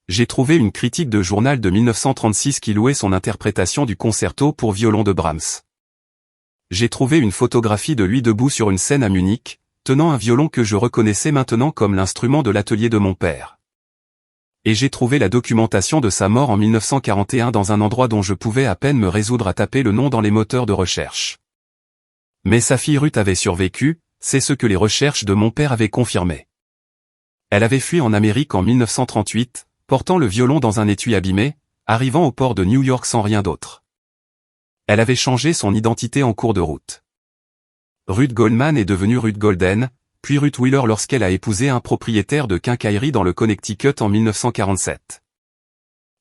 J'ai trouvé une critique de journal de 1936 qui louait son interprétation du concerto pour violon de Brahms. J'ai trouvé une photographie de lui debout sur une scène à Munich, tenant un violon que je reconnaissais maintenant comme l'instrument de l'atelier de mon père. Et j'ai trouvé la documentation de sa mort en 1941 dans un endroit dont je pouvais à peine me résoudre à taper le nom dans les moteurs de recherche. Mais sa fille Ruth avait survécu, c'est ce que les recherches de mon père avaient confirmé. Elle avait fui en Amérique en 1938, portant le violon dans un étui abîmé, arrivant au port de New York sans rien d'autre. Elle avait changé son identité en cours de route. Ruth Goldman est devenue Ruth Golden, puis Ruth Wheeler lorsqu'elle a épousé un propriétaire de quincaillerie dans le Connecticut en 1947.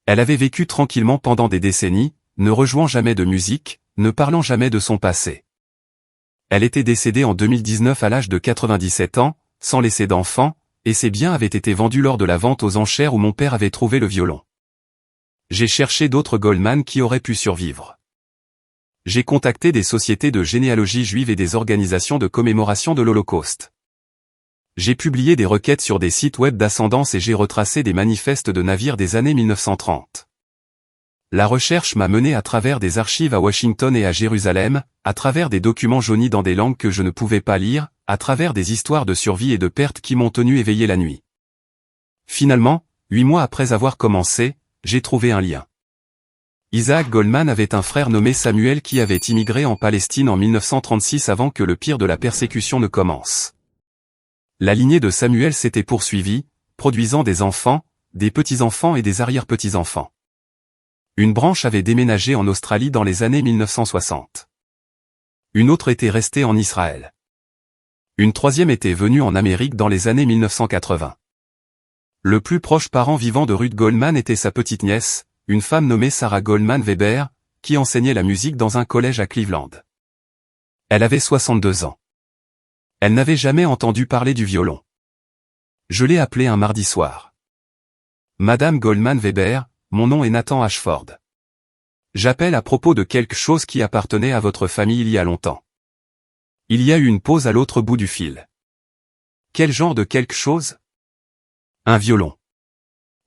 Elle avait vécu tranquillement pendant des décennies, ne rejouant jamais de musique, ne parlant jamais de son passé. Elle était décédée en 2019 à l'âge de 97 ans, sans laisser d'enfant, et ses biens avaient été vendus lors de la vente aux enchères où mon père avait trouvé le violon. J'ai cherché d'autres Goldman qui auraient pu survivre. J'ai contacté des sociétés de généalogie juive et des organisations de commémoration de l'Holocauste. J'ai publié des requêtes sur des sites web d'ascendance et j'ai retracé des manifestes de navires des années 1930. La recherche m'a mené à travers des archives à Washington et à Jérusalem, à travers des documents jaunis dans des langues que je ne pouvais pas lire, à travers des histoires de survie et de perte qui m'ont tenu éveillé la nuit. Finalement, 8 mois après avoir commencé, j'ai trouvé un lien. Isaac Goldman avait un frère nommé Samuel qui avait immigré en Palestine en 1936 avant que le pire de la persécution ne commence. La lignée de Samuel s'était poursuivie, produisant des enfants, des petits-enfants et des arrière-petits-enfants. Une branche avait déménagé en Australie dans les années 1960. Une autre était restée en Israël. Une troisième était venue en Amérique dans les années 1980. Le plus proche parent vivant de Ruth Goldman était sa petite-nièce, une femme nommée Sarah Goldman Weber, qui enseignait la musique dans un collège à Cleveland. Elle avait 62 ans. Elle n'avait jamais entendu parler du violon. Je l'ai appelée un mardi soir. Madame Goldman Weber, mon nom est Nathan Ashford. J'appelle à propos de quelque chose qui appartenait à votre famille il y a longtemps. Il y a eu une pause à l'autre bout du fil. Quel genre de quelque chose? Un violon.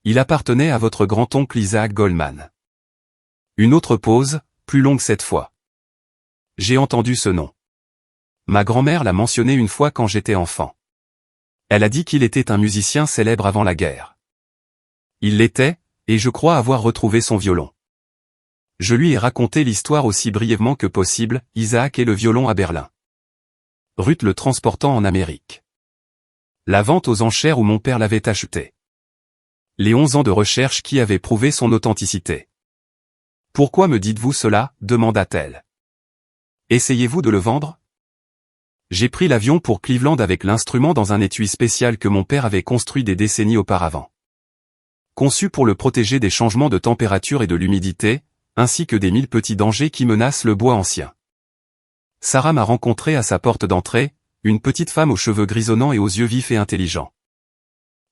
Il appartenait à votre grand-oncle Isaac Goldman. Une autre pause, plus longue cette fois. J'ai entendu ce nom. Ma grand-mère l'a mentionné une fois quand j'étais enfant. Elle a dit qu'il était un musicien célèbre avant la guerre. Il l'était, et je crois avoir retrouvé son violon. Je lui ai raconté l'histoire aussi brièvement que possible, Isaac et le violon à Berlin. Ruth le transportant en Amérique. La vente aux enchères où mon père l'avait acheté. Les 11 ans de recherche qui avaient prouvé son authenticité. Pourquoi me dites-vous cela, demanda-t-elle. Essayez-vous de le vendre? J'ai pris l'avion pour Cleveland avec l'instrument dans un étui spécial que mon père avait construit des décennies auparavant. Conçu pour le protéger des changements de température et de l'humidité, ainsi que des 1000 petits dangers qui menacent le bois ancien. Sarah m'a rencontré à sa porte d'entrée, une petite femme aux cheveux grisonnants et aux yeux vifs et intelligents.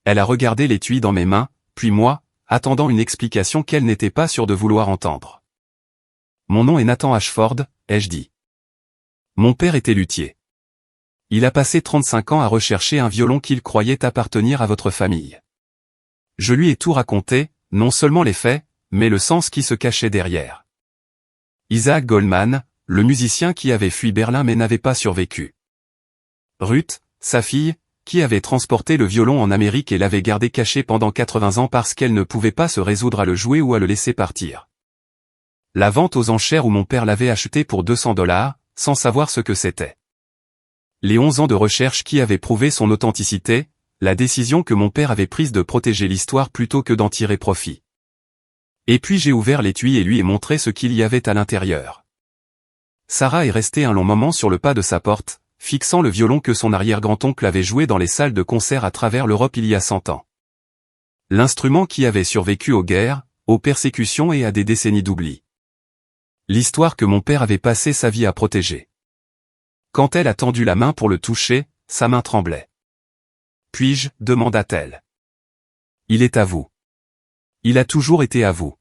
Elle a regardé l'étui dans mes mains, puis moi, attendant une explication qu'elle n'était pas sûre de vouloir entendre. Mon nom est Nathan Ashford, ai-je dit. Mon père était luthier. Il a passé 35 ans à rechercher un violon qu'il croyait appartenir à votre famille. Je lui ai tout raconté, non seulement les faits, mais le sens qui se cachait derrière. Isaac Goldman, le musicien qui avait fui Berlin mais n'avait pas survécu. Ruth, sa fille, qui avait transporté le violon en Amérique et l'avait gardé caché pendant 80 ans parce qu'elle ne pouvait pas se résoudre à le jouer ou à le laisser partir. La vente aux enchères où mon père l'avait acheté pour $200, sans savoir ce que c'était. Les 11 ans de recherche qui avaient prouvé son authenticité, la décision que mon père avait prise de protéger l'histoire plutôt que d'en tirer profit. Et puis j'ai ouvert l'étui et lui ai montré ce qu'il y avait à l'intérieur. Sarah est restée un long moment sur le pas de sa porte, fixant le violon que son arrière-grand-oncle avait joué dans les salles de concert à travers l'Europe il y a 100 ans. L'instrument qui avait survécu aux guerres, aux persécutions et à des décennies d'oubli. L'histoire que mon père avait passé sa vie à protéger. Quand elle a tendu la main pour le toucher, sa main tremblait. Puis-je, demanda-t-elle. Il est à vous. Il a toujours été à vous.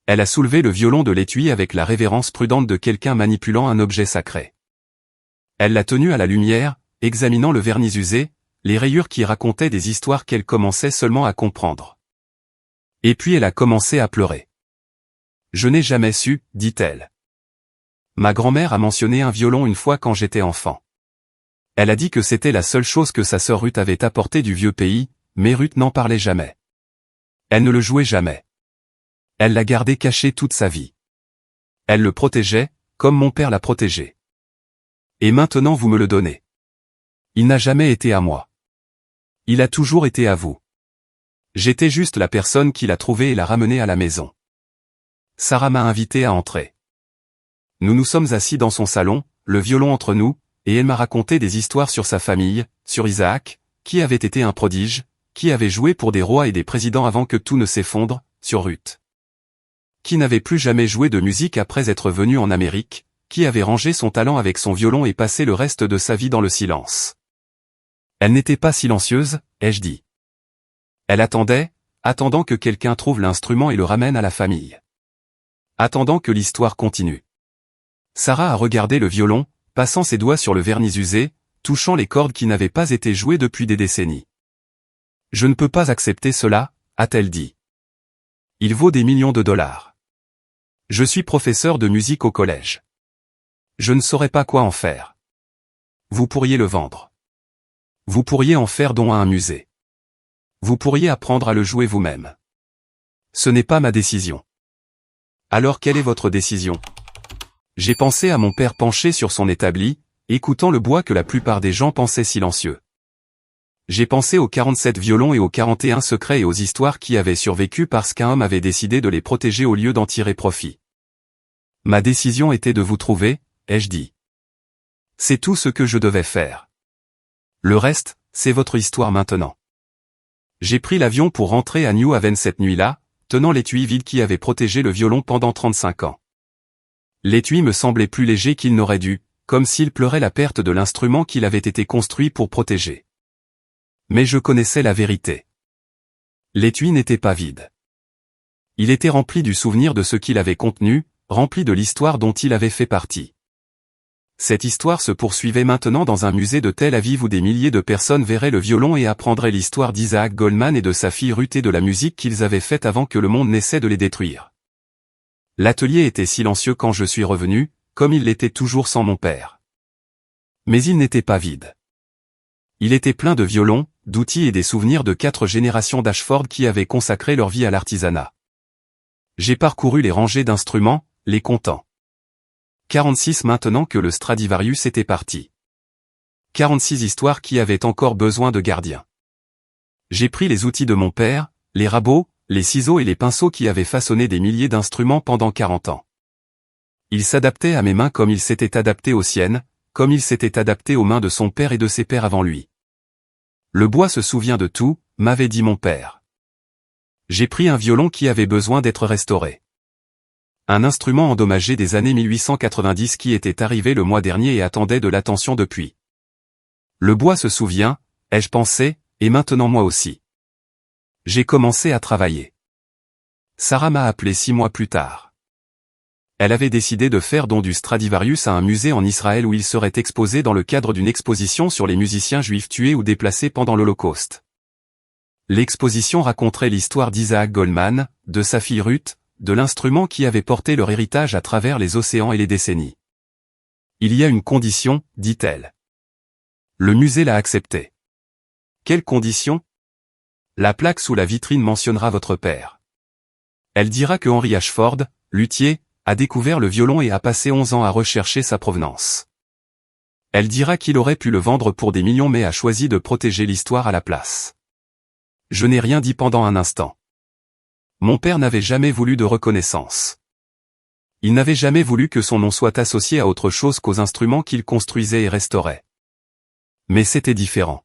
Elle a soulevé le violon de l'étui avec la révérence prudente de quelqu'un manipulant un objet sacré. Elle l'a tenu à la lumière, examinant le vernis usé, les rayures qui racontaient des histoires qu'elle commençait seulement à comprendre. Et puis elle a commencé à pleurer. Je n'ai jamais su, dit-elle. Ma grand-mère a mentionné un violon une fois quand j'étais enfant. Elle a dit que c'était la seule chose que sa sœur Ruth avait apportée du vieux pays, mais Ruth n'en parlait jamais. Elle ne le jouait jamais. Elle l'a gardé caché toute sa vie. Elle le protégeait, comme mon père l'a protégé. Et maintenant vous me le donnez. Il n'a jamais été à moi. Il a toujours été à vous. J'étais juste la personne qui l'a trouvé et l'a ramené à la maison. Sarah m'a invité à entrer. Nous nous sommes assis dans son salon, le violon entre nous, et elle m'a raconté des histoires sur sa famille, sur Isaac, qui avait été un prodige, qui avait joué pour des rois et des présidents avant que tout ne s'effondre, sur Ruth. Qui n'avait plus jamais joué de musique après être venu en Amérique, qui avait rangé son talent avec son violon et passé le reste de sa vie dans le silence. Elle n'était pas silencieuse, ai-je dit. Elle attendait, attendant que quelqu'un trouve l'instrument et le ramène à la famille. Attendant que l'histoire continue. Sarah a regardé le violon, passant ses doigts sur le vernis usé, touchant les cordes qui n'avaient pas été jouées depuis des décennies. Je ne peux pas accepter cela, a-t-elle dit. Il vaut des millions de dollars. Je suis professeur de musique au collège. Je ne saurais pas quoi en faire. Vous pourriez le vendre. Vous pourriez en faire don à un musée. Vous pourriez apprendre à le jouer vous-même. Ce n'est pas ma décision. Alors quelle est votre décision? J'ai pensé à mon père penché sur son établi, écoutant le bois que la plupart des gens pensaient silencieux. J'ai pensé aux 47 violons et aux 41 secrets et aux histoires qui avaient survécu parce qu'un homme avait décidé de les protéger au lieu d'en tirer profit. Ma décision était de vous trouver, ai-je dit. C'est tout ce que je devais faire. Le reste, c'est votre histoire maintenant. J'ai pris l'avion pour rentrer à New Haven cette nuit-là, tenant l'étui vide qui avait protégé le violon pendant 35 ans. L'étui me semblait plus léger qu'il n'aurait dû, comme s'il pleurait la perte de l'instrument qu'il avait été construit pour protéger. Mais je connaissais la vérité. L'étui n'était pas vide. Il était rempli du souvenir de ce qu'il avait contenu, rempli de l'histoire dont il avait fait partie. Cette histoire se poursuivait maintenant dans un musée de Tel Aviv où des milliers de personnes verraient le violon et apprendraient l'histoire d'Isaac Goldman et de sa fille Ruth et de la musique qu'ils avaient faite avant que le monde n'essaie de les détruire. L'atelier était silencieux quand je suis revenu, comme il l'était toujours sans mon père. Mais il n'était pas vide. Il était plein de violons, d'outils et des souvenirs de 4 générations d'Ashford qui avaient consacré leur vie à l'artisanat. J'ai parcouru les rangées d'instruments, les comptant. 46 maintenant que le Stradivarius était parti. 46 histoires qui avaient encore besoin de gardiens. J'ai pris les outils de mon père, les rabots, les ciseaux et les pinceaux qui avaient façonné des milliers d'instruments pendant 40 ans. Ils s'adaptaient à mes mains comme ils s'étaient adaptés aux siennes, comme ils s'étaient adaptés aux mains de son père et de ses pères avant lui. Le bois se souvient de tout, m'avait dit mon père. J'ai pris un violon qui avait besoin d'être restauré. Un instrument endommagé des années 1890 qui était arrivé le mois dernier et attendait de l'attention depuis. Le bois se souvient, ai-je pensé, et maintenant moi aussi. J'ai commencé à travailler. Sarah m'a appelé 6 mois plus tard. Elle avait décidé de faire don du Stradivarius à un musée en Israël où il serait exposé dans le cadre d'une exposition sur les musiciens juifs tués ou déplacés pendant l'Holocauste. L'exposition raconterait l'histoire d'Isaac Goldman, de sa fille Ruth, de l'instrument qui avait porté leur héritage à travers les océans et les décennies. Il y a une condition, dit-elle. Le musée l'a acceptée. Quelle condition? La plaque sous la vitrine mentionnera votre père. Elle dira que Henry Ashford, luthier, a découvert le violon et a passé 11 ans à rechercher sa provenance. Elle dira qu'il aurait pu le vendre pour des millions mais a choisi de protéger l'histoire à la place. Je n'ai rien dit pendant un instant. Mon père n'avait jamais voulu de reconnaissance. Il n'avait jamais voulu que son nom soit associé à autre chose qu'aux instruments qu'il construisait et restaurait. Mais c'était différent.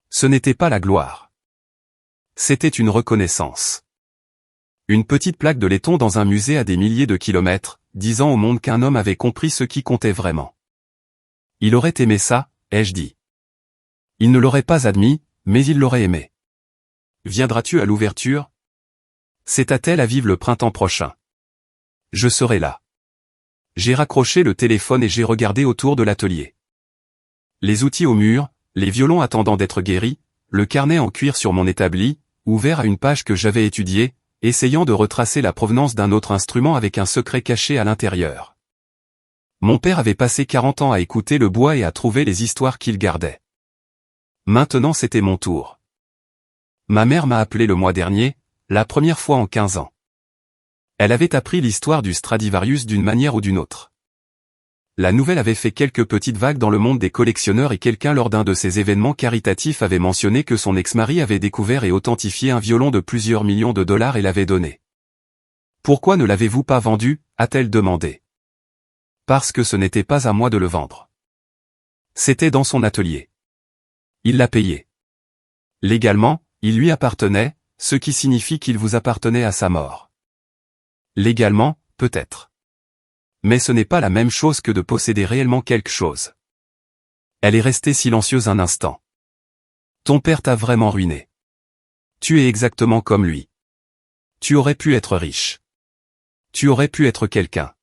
Ce n'était pas la gloire. C'était une reconnaissance. Une petite plaque de laiton dans un musée à des milliers de kilomètres, disant au monde qu'un homme avait compris ce qui comptait vraiment. Il aurait aimé ça, ai-je dit. Il ne l'aurait pas admis, mais il l'aurait aimé. Viendras-tu à l'ouverture? C'est à Tel Aviv le printemps prochain. Je serai là. J'ai raccroché le téléphone et j'ai regardé autour de l'atelier. Les outils au mur, les violons attendant d'être guéris, le carnet en cuir sur mon établi, ouvert à une page que j'avais étudiée, essayant de retracer la provenance d'un autre instrument avec un secret caché à l'intérieur. Mon père avait passé 40 ans à écouter le bois et à trouver les histoires qu'il gardait. Maintenant c'était mon tour. Ma mère m'a appelé le mois dernier, la première fois en 15 ans. Elle avait appris l'histoire du Stradivarius d'une manière ou d'une autre. La nouvelle avait fait quelques petites vagues dans le monde des collectionneurs et quelqu'un lors d'un de ces événements caritatifs avait mentionné que son ex-mari avait découvert et authentifié un violon de plusieurs millions de dollars et l'avait donné. « Pourquoi ne l'avez-vous pas vendu » a-t-elle demandé. « Parce que ce n'était pas à moi de le vendre. C'était dans son atelier. Il l'a payé. Légalement, il lui appartenait, ce qui signifie qu'il vous appartenait à sa mort. Légalement, peut-être. Mais ce n'est pas la même chose que de posséder réellement quelque chose. » Elle est restée silencieuse un instant. « Ton père t'a vraiment ruiné. Tu es exactement comme lui. Tu aurais pu être riche. Tu aurais pu être quelqu'un.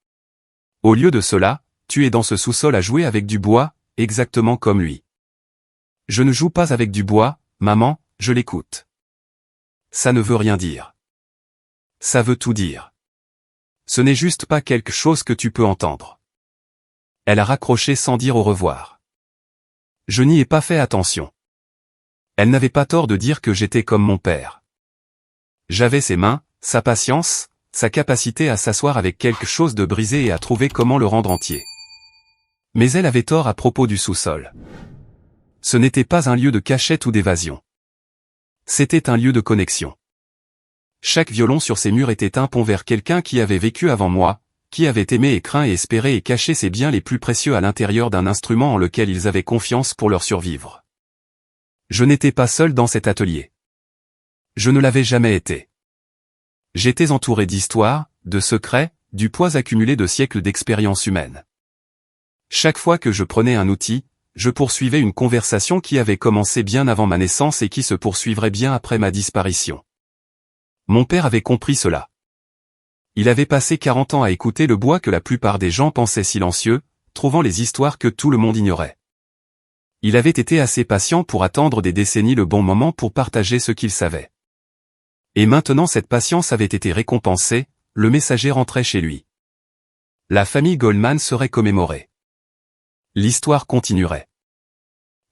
Au lieu de cela, tu es dans ce sous-sol à jouer avec du bois, exactement comme lui. Je ne joue pas avec du bois, maman, je l'écoute. Ça ne veut rien dire. Ça veut tout dire. Ce n'est juste pas quelque chose que tu peux entendre. » Elle a raccroché sans dire au revoir. Je n'y ai pas fait attention. Elle n'avait pas tort de dire que j'étais comme mon père. J'avais ses mains, sa patience, sa capacité à s'asseoir avec quelque chose de brisé et à trouver comment le rendre entier. Mais elle avait tort à propos du sous-sol. Ce n'était pas un lieu de cachette ou d'évasion. C'était un lieu de connexion. Chaque violon sur ces murs était un pont vers quelqu'un qui avait vécu avant moi, qui avait aimé et craint et espéré et caché ses biens les plus précieux à l'intérieur d'un instrument en lequel ils avaient confiance pour leur survivre. Je n'étais pas seul dans cet atelier. Je ne l'avais jamais été. J'étais entouré d'histoires, de secrets, du poids accumulé de siècles d'expérience humaine. Chaque fois que je prenais un outil, je poursuivais une conversation qui avait commencé bien avant ma naissance et qui se poursuivrait bien après ma disparition. Mon père avait compris cela. Il avait passé 40 ans à écouter le bois que la plupart des gens pensaient silencieux, trouvant les histoires que tout le monde ignorait. Il avait été assez patient pour attendre des décennies le bon moment pour partager ce qu'il savait. Et maintenant cette patience avait été récompensée, le messager rentrait chez lui. La famille Goldman serait commémorée. L'histoire continuerait.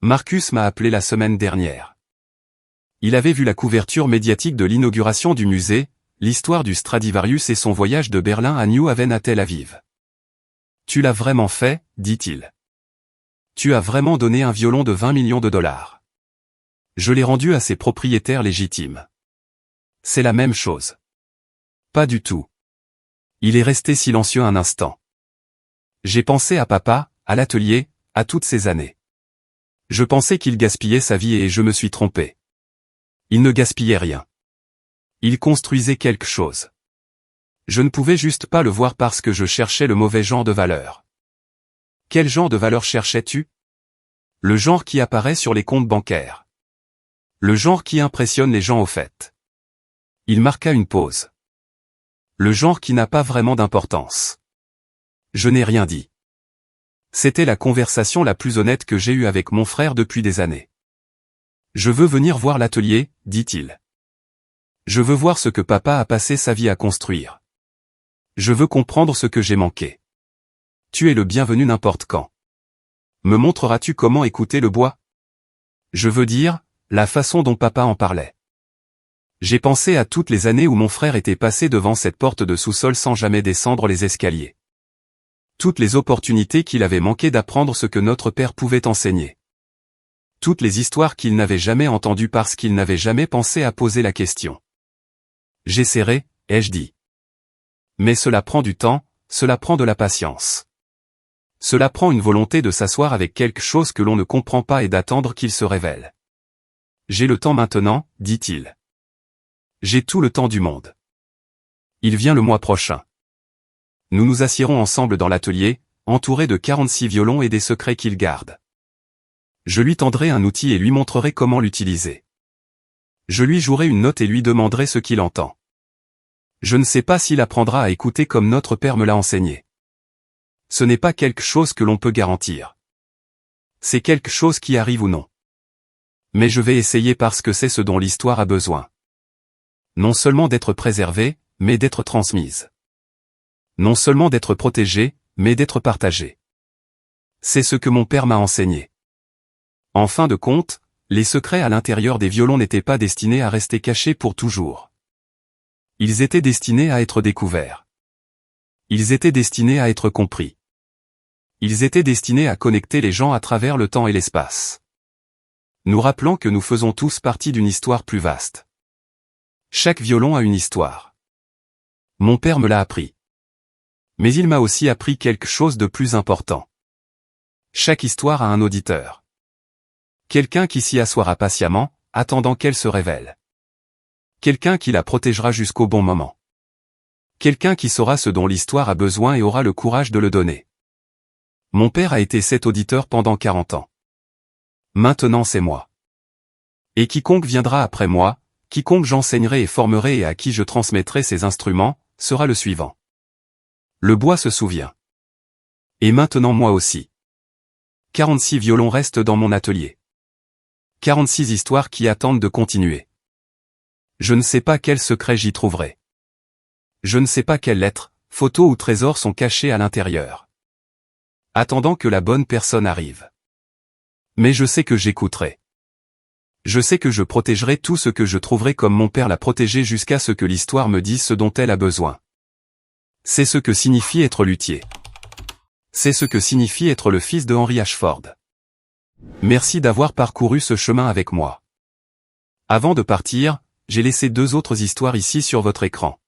Marcus m'a appelé la semaine dernière. Il avait vu la couverture médiatique de l'inauguration du musée, l'histoire du Stradivarius et son voyage de Berlin à New Haven à Tel Aviv. Tu l'as vraiment fait, dit-il. Tu as vraiment donné un violon de 20 millions de dollars. Je l'ai rendu à ses propriétaires légitimes. C'est la même chose. Pas du tout. Il est resté silencieux un instant. J'ai pensé à papa, à l'atelier, à toutes ces années. Je pensais qu'il gaspillait sa vie et je me suis trompé. Il ne gaspillait rien. Il construisait quelque chose. Je ne pouvais juste pas le voir parce que je cherchais le mauvais genre de valeur. Quel genre de valeur cherchais-tu? Le genre qui apparaît sur les comptes bancaires. Le genre qui impressionne les gens au fait. Il marqua une pause. Le genre qui n'a pas vraiment d'importance. Je n'ai rien dit. C'était la conversation la plus honnête que j'ai eue avec mon frère depuis des années. Je veux venir voir l'atelier, dit-il. Je veux voir ce que papa a passé sa vie à construire. Je veux comprendre ce que j'ai manqué. Tu es le bienvenu n'importe quand. Me montreras-tu comment écouter le bois? Je veux dire, la façon dont papa en parlait. J'ai pensé à toutes les années où mon frère était passé devant cette porte de sous-sol sans jamais descendre les escaliers. Toutes les opportunités qu'il avait manqué d'apprendre ce que notre père pouvait enseigner. Toutes les histoires qu'il n'avait jamais entendues parce qu'il n'avait jamais pensé à poser la question. J'essaierai, ai-je dit. Mais cela prend du temps, cela prend de la patience. Cela prend une volonté de s'asseoir avec quelque chose que l'on ne comprend pas et d'attendre qu'il se révèle. J'ai le temps maintenant, dit-il. J'ai tout le temps du monde. Il vient le mois prochain. Nous nous assiérons ensemble dans l'atelier, entourés de 46 violons et des secrets qu'il garde. Je lui tendrai un outil et lui montrerai comment l'utiliser. Je lui jouerai une note et lui demanderai ce qu'il entend. Je ne sais pas s'il apprendra à écouter comme notre père me l'a enseigné. Ce n'est pas quelque chose que l'on peut garantir. C'est quelque chose qui arrive ou non. Mais je vais essayer parce que c'est ce dont l'histoire a besoin. Non seulement d'être préservée, mais d'être transmise. Non seulement d'être protégée, mais d'être partagée. C'est ce que mon père m'a enseigné. En fin de compte, les secrets à l'intérieur des violons n'étaient pas destinés à rester cachés pour toujours. Ils étaient destinés à être découverts. Ils étaient destinés à être compris. Ils étaient destinés à connecter les gens à travers le temps et l'espace. Nous rappelant que nous faisons tous partie d'une histoire plus vaste. Chaque violon a une histoire. Mon père me l'a appris. Mais il m'a aussi appris quelque chose de plus important. Chaque histoire a un auditeur. Quelqu'un qui s'y assoira patiemment, attendant qu'elle se révèle. Quelqu'un qui la protégera jusqu'au bon moment. Quelqu'un qui saura ce dont l'histoire a besoin et aura le courage de le donner. Mon père a été cet auditeur pendant 40 ans. Maintenant c'est moi. Et quiconque viendra après moi, quiconque j'enseignerai et formerai et à qui je transmettrai ces instruments, sera le suivant. Le bois se souvient. Et maintenant moi aussi. 46 violons restent dans mon atelier. 46 histoires qui attendent de continuer. Je ne sais pas quel secret j'y trouverai. Je ne sais pas quelles lettres, photos ou trésors sont cachés à l'intérieur. Attendant que la bonne personne arrive. Mais je sais que j'écouterai. Je sais que je protégerai tout ce que je trouverai comme mon père l'a protégé jusqu'à ce que l'histoire me dise ce dont elle a besoin. C'est ce que signifie être luthier. C'est ce que signifie être le fils de Henry Ashford. Merci d'avoir parcouru ce chemin avec moi. Avant de partir, j'ai laissé 2 autres histoires ici sur votre écran.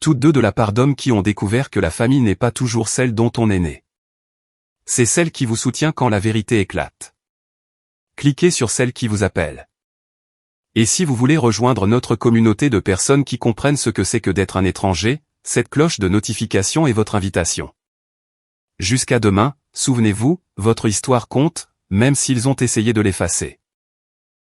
Toutes 2 de la part d'hommes qui ont découvert que la famille n'est pas toujours celle dont on est né. C'est celle qui vous soutient quand la vérité éclate. Cliquez sur celle qui vous appelle. Et si vous voulez rejoindre notre communauté de personnes qui comprennent ce que c'est que d'être un étranger, cette cloche de notification est votre invitation. Jusqu'à demain, souvenez-vous, votre histoire compte, même s'ils ont essayé de l'effacer.